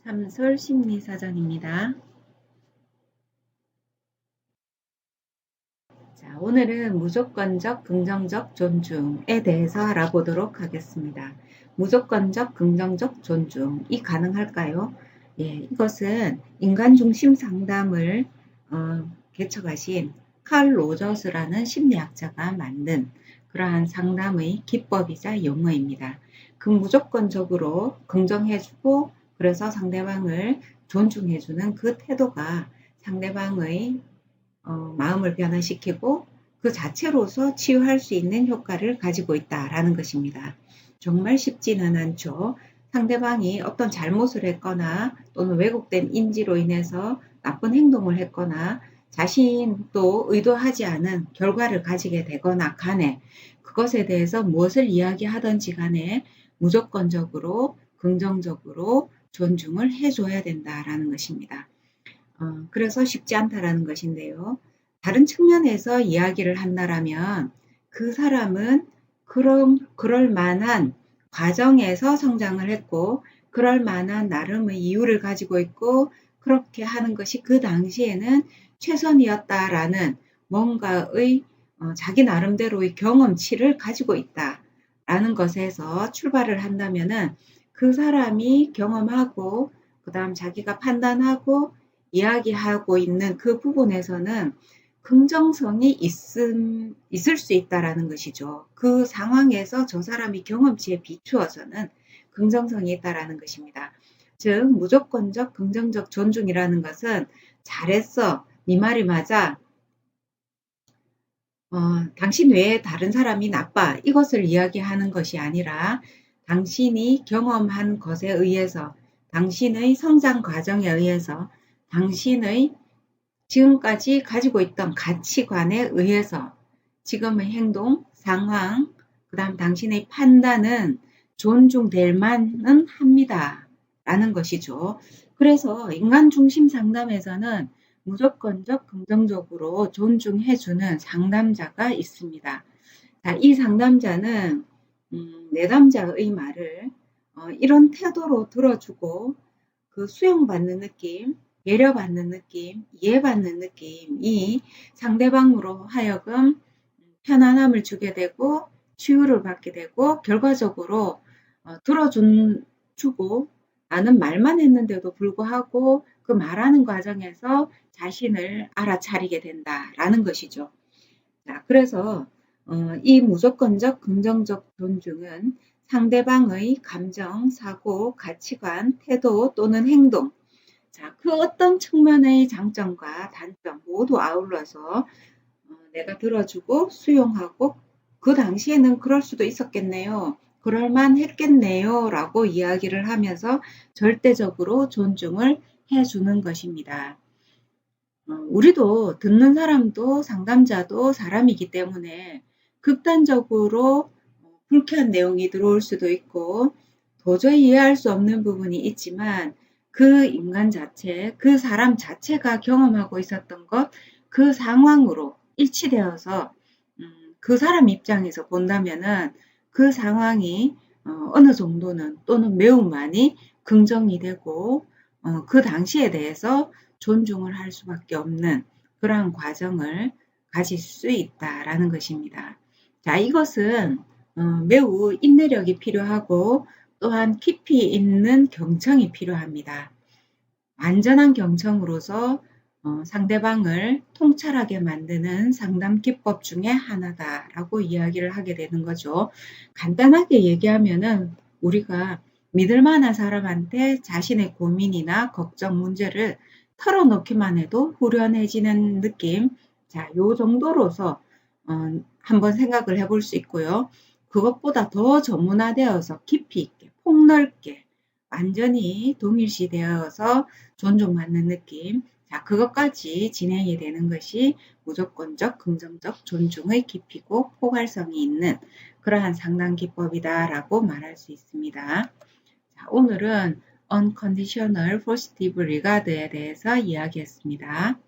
삼설 심리사전입니다. 자, 오늘은 무조건적 긍정적 존중에 대해서 알아보도록 하겠습니다. 무조건적 긍정적 존중이 가능할까요? 예, 이것은 인간중심 상담을 개척하신 칼 로저스라는 심리학자가 만든 그러한 상담의 기법이자 용어입니다. 그 무조건적으로 긍정해주고 그래서 상대방을 존중해주는 그 태도가 상대방의 마음을 변화시키고 그 자체로서 치유할 수 있는 효과를 가지고 있다라는 것입니다. 정말 쉽지는 않죠. 상대방이 어떤 잘못을 했거나 또는 왜곡된 인지로 인해서 나쁜 행동을 했거나 자신도 의도하지 않은 결과를 가지게 되거나 간에 그것에 대해서 무엇을 이야기하든지 간에 무조건적으로 긍정적으로 존중을 해줘야 된다라는 것입니다. 그래서 쉽지 않다라는 것인데요. 다른 측면에서 이야기를 한다라면 그 사람은 그럴 만한 과정에서 성장을 했고 그럴 만한 나름의 이유를 가지고 있고 그렇게 하는 것이 그 당시에는 최선이었다라는 뭔가의 자기 나름대로의 경험치를 가지고 있다라는 것에서 출발을 한다면은 그 사람이 경험하고 그 다음 자기가 판단하고 이야기하고 있는 그 부분에서는 긍정성이 있을 수 있다라는 것이죠. 그 상황에서 저 사람이 경험치에 비추어서는 긍정성이 있다라는 것입니다. 즉 무조건적 긍정적 존중이라는 것은 잘했어, 네 말이 맞아, 당신 외에 다른 사람이 나빠 이것을 이야기하는 것이 아니라 당신이 경험한 것에 의해서 당신의 성장 과정에 의해서 당신의 지금까지 가지고 있던 가치관에 의해서 지금의 행동, 상황, 그 다음 당신의 판단은 존중될 만은 합니다. 라는 것이죠. 그래서 인간 중심 상담에서는 무조건적 긍정적으로 존중해주는 상담자가 있습니다. 자, 이 상담자는 내담자의 말을 이런 태도로 들어주고 그 수용받는 느낌, 배려받는 느낌, 이해받는 느낌이 상대방으로 하여금 편안함을 주게 되고 치유를 받게 되고 결과적으로 들어주고 나는 말만 했는데도 불구하고 그 말하는 과정에서 자신을 알아차리게 된다라는 것이죠. 자, 그래서 이 무조건적 긍정적 존중은 상대방의 감정, 사고, 가치관, 태도 또는 행동 자, 그 어떤 측면의 장점과 단점 모두 아울러서 내가 들어주고 수용하고 그 당시에는 그럴 수도 있었겠네요. 그럴만 했겠네요. 라고 이야기를 하면서 절대적으로 존중을 해주는 것입니다. 우리도 듣는 사람도 상담자도 사람이기 때문에 극단적으로 불쾌한 내용이 들어올 수도 있고 도저히 이해할 수 없는 부분이 있지만 그 인간 자체, 그 사람 자체가 경험하고 있었던 것, 그 상황으로 일치되어서 그 사람 입장에서 본다면은 그 상황이 어느 정도는 또는 매우 많이 긍정이 되고 그 당시에 대해서 존중을 할 수밖에 없는 그러한 과정을 가질 수 있다라는 것입니다. 자, 이것은 매우 인내력이 필요하고 또한 깊이 있는 경청이 필요합니다. 완전한 경청으로서 상대방을 통찰하게 만드는 상담 기법 중에 하나다라고 이야기를 하게 되는 거죠. 간단하게 얘기하면은 우리가 믿을 만한 사람한테 자신의 고민이나 걱정 문제를 털어놓기만 해도 후련해지는 느낌. 자, 요 정도로서 한번 생각을 해볼 수 있고요. 그것보다 더 전문화되어서 깊이 있게 폭넓게 완전히 동일시되어서 존중받는 느낌. 자, 그것까지 진행이 되는 것이 무조건적 긍정적 존중의 깊이고 포괄성이 있는 그러한 상담 기법이다라고 말할 수 있습니다. 자, 오늘은 Unconditional Positive Regard에 대해서 이야기했습니다.